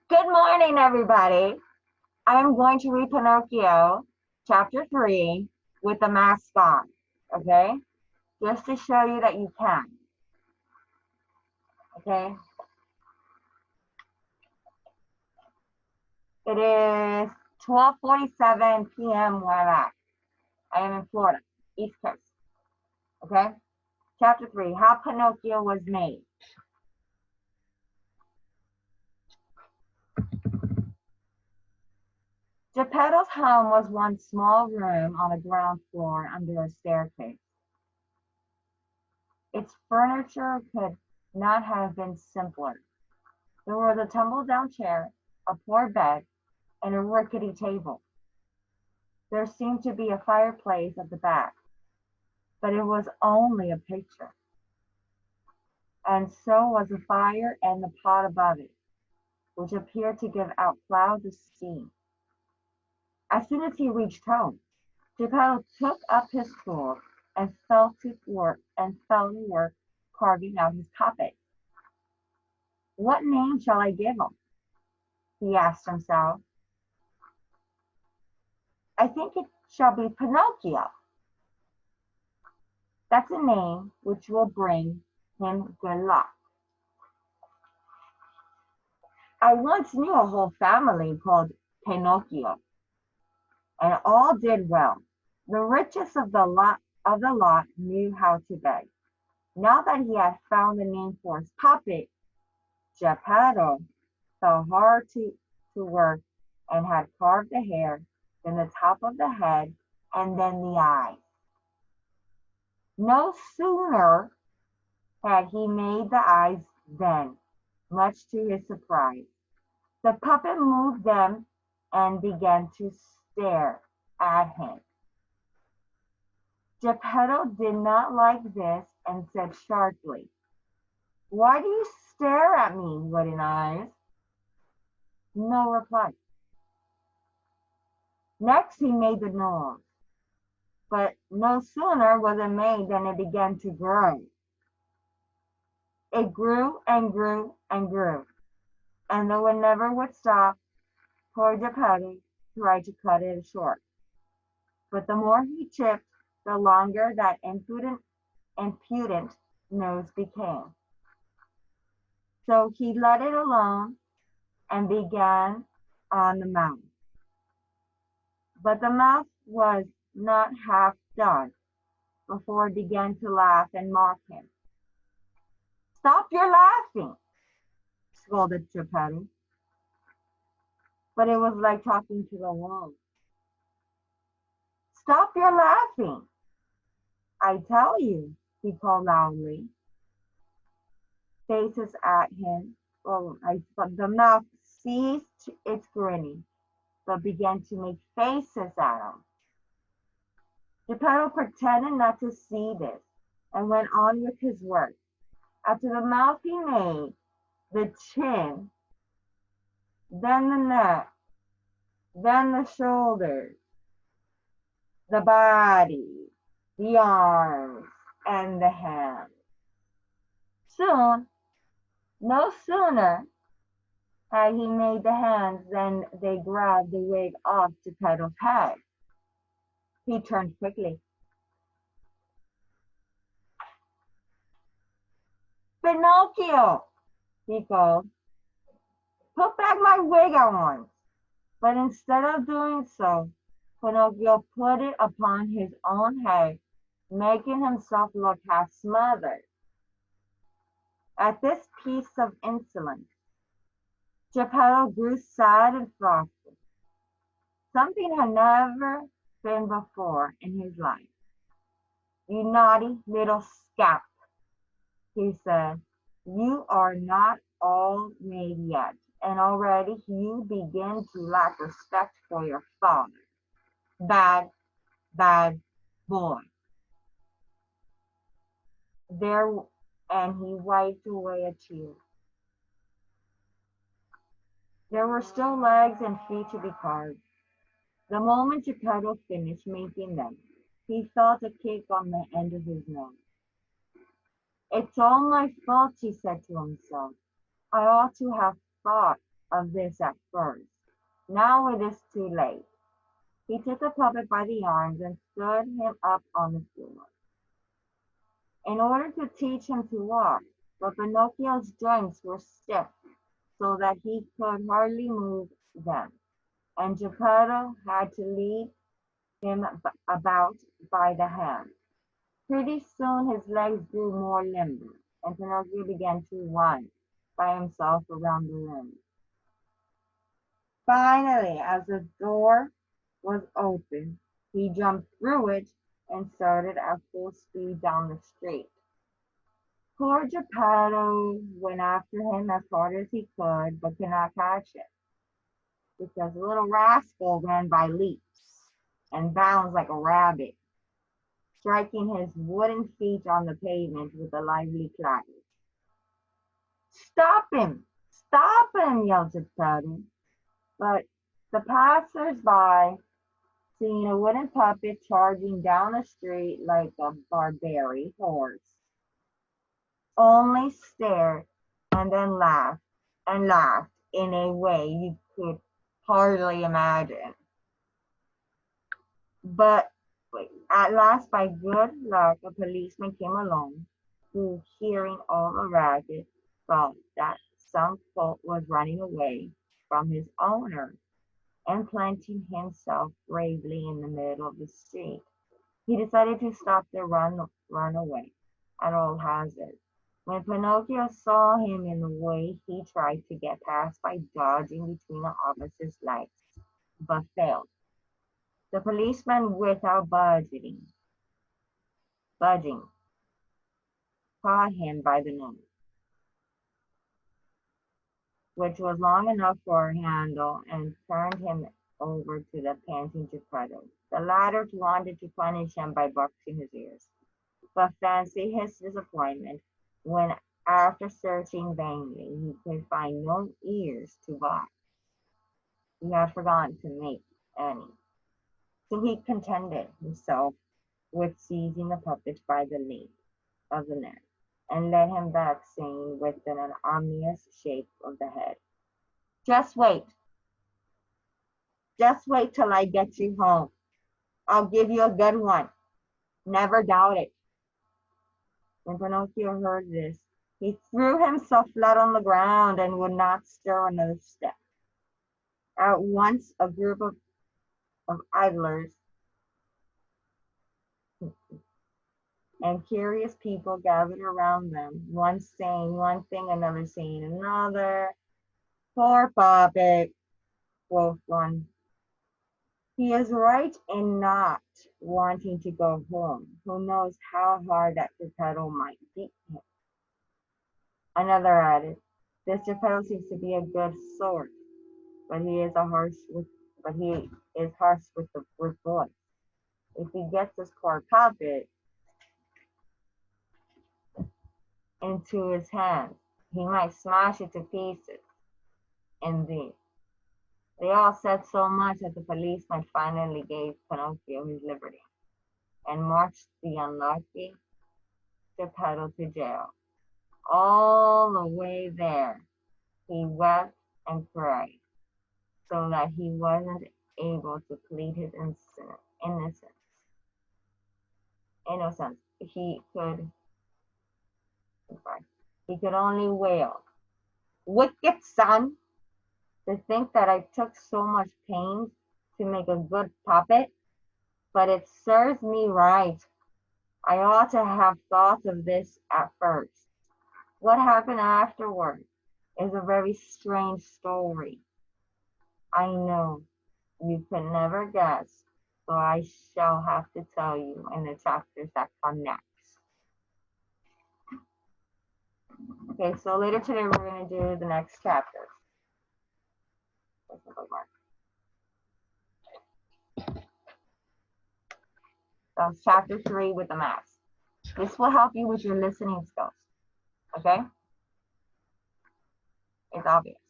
Good morning, everybody. I am going to read Pinocchio, chapter 3, with the mask on, okay? Just to show you that you can, okay? It is 12:47 p.m. where I'm at. I am in Florida, East Coast, okay? Chapter 3, How Pinocchio Was Made. Geppetto's home was one small room on the ground floor under a staircase. Its furniture could not have been simpler. There was a tumble-down chair, a poor bed, and a rickety table. There seemed to be a fireplace at the back, but it was only a picture. And so was the fire and the pot above it, which appeared to give out clouds of steam. As soon as he reached home, Geppetto took up his tools and fell to work carving out his puppet. What name shall I give him? He asked himself. I think it shall be Pinocchio. That's a name which will bring him good luck. I once knew a whole family called Pinocchio, and all did well. The richest of the lot knew how to beg. Now that he had found a name for his puppet, Geppetto fell hard to work and had carved the hair, then the top of the head, and then the eyes. No sooner had he made the eyes than, much to his surprise, the puppet moved them and began to stare at him. Geppetto did not like this and said sharply, "Why do you stare at me, wooden eyes?" No reply. Next he made the nose, but no sooner was it made than it began to grow. It grew and grew and grew, and though it never would stop, poor Geppetto tried to cut it short. But the more he chipped, the longer that impudent nose became. So he let it alone and began on the mouth. But the mouth was not half done before it began to laugh and mock him. "Stop your laughing," scolded Geppetto. But it was like talking to the wall. "Stop your laughing, I tell you," he called loudly. Faces at him. But the mouth ceased its grinning, but began to make faces at him. Geppetto pretended not to see this and went on with his work. After the mouth he made the chin, then the neck, then the shoulders, the body, the arms, and the hands. Soon, no sooner had he made the hands than they grabbed the wig off Geppetto's head. He turned quickly. "Pinocchio," he called, "put back my wig at once." But instead of doing so, Pinocchio put it upon his own head, making himself look half smothered. At this piece of insolence, Geppetto grew sad and thoughtful. Something had never been before in his life. "You naughty little scamp," he said, "you are not all made yet, and already you begin to lack respect for your father. Bad, bad boy." There, and he wiped away a tear. There were still legs and feet to be carved. The moment Geppetto finished making them, he felt a kick on the end of his nose. "It's all my fault," he said to himself. "I ought to have thought of this at first. Now it is too late. He took the puppet by the arms and stood him up on the floor in order to teach him to walk. But Pinocchio's joints were stiff so that he could hardly move them, and Geppetto had to lead him about by the hand. Pretty soon his legs grew more limber, and Pinocchio began to run by himself around the room. Finally, as the door was open, he jumped through it and started at full speed down the street. Poor Geppetto went after him as hard as he could, but could not catch him, because the little rascal ran by leaps and bounds like a rabbit, striking his wooden feet on the pavement with a lively clatter. "Stop him! Stop him!" yelled Geppetto. But the passers-by, seeing a wooden puppet charging down the street like a Barbary horse, only stared and then laughed and laughed in a way you could hardly imagine. But at last, by good luck, a policeman came along, who, hearing all the racket, thought that some colt was running away from his owner, and planting himself bravely in the middle of the street, he decided to stop the runaway at all hazards. When Pinocchio saw him in the way, he tried to get past by dodging between the officer's legs, but failed. The policeman, without budging, caught him by the nose, which was long enough for a handle, and turned him over to the panting Geppetto. The latter wanted to punish him by boxing his ears, but fancy his disappointment when, after searching vainly, he could find no ears to box. He had forgotten to make any. So he contented himself with seizing the puppet by the nape of the neck, and led him back, saying with an ominous shake of the head, "Just wait. Just wait till I get you home. I'll give you a good one. Never doubt it." When Pinocchio heard this, he threw himself flat on the ground and would not stir another step. At once a group of idlers and curious people gathered around them, one saying one thing, another saying another. "Poor puppet," quoth one. "He is right in not wanting to go home. Who knows how hard that Geppetto might beat him?" Another added, "This Geppetto seems to be a good sort, but he is harsh with boys. If he gets this poor puppet into his hands, he might smash it to pieces." Indeed, they all said so much that the policeman finally gave Pinocchio his liberty, and marched the unlucky Geppetto to jail. All the way there, he wept and cried, so that he wasn't able to plead his innocence. He could only wail, "Wicked son, to think that I took so much pains to make a good puppet, but it serves me right. I ought to have thought of this at first. What happened afterward is a very strange story. I know you can never guess, so I shall have to tell you in the chapters that come next." Okay, so later today we're going to do the next chapter. That's chapter 3 with the maps. This will help you with your listening skills. Okay? It's obvious.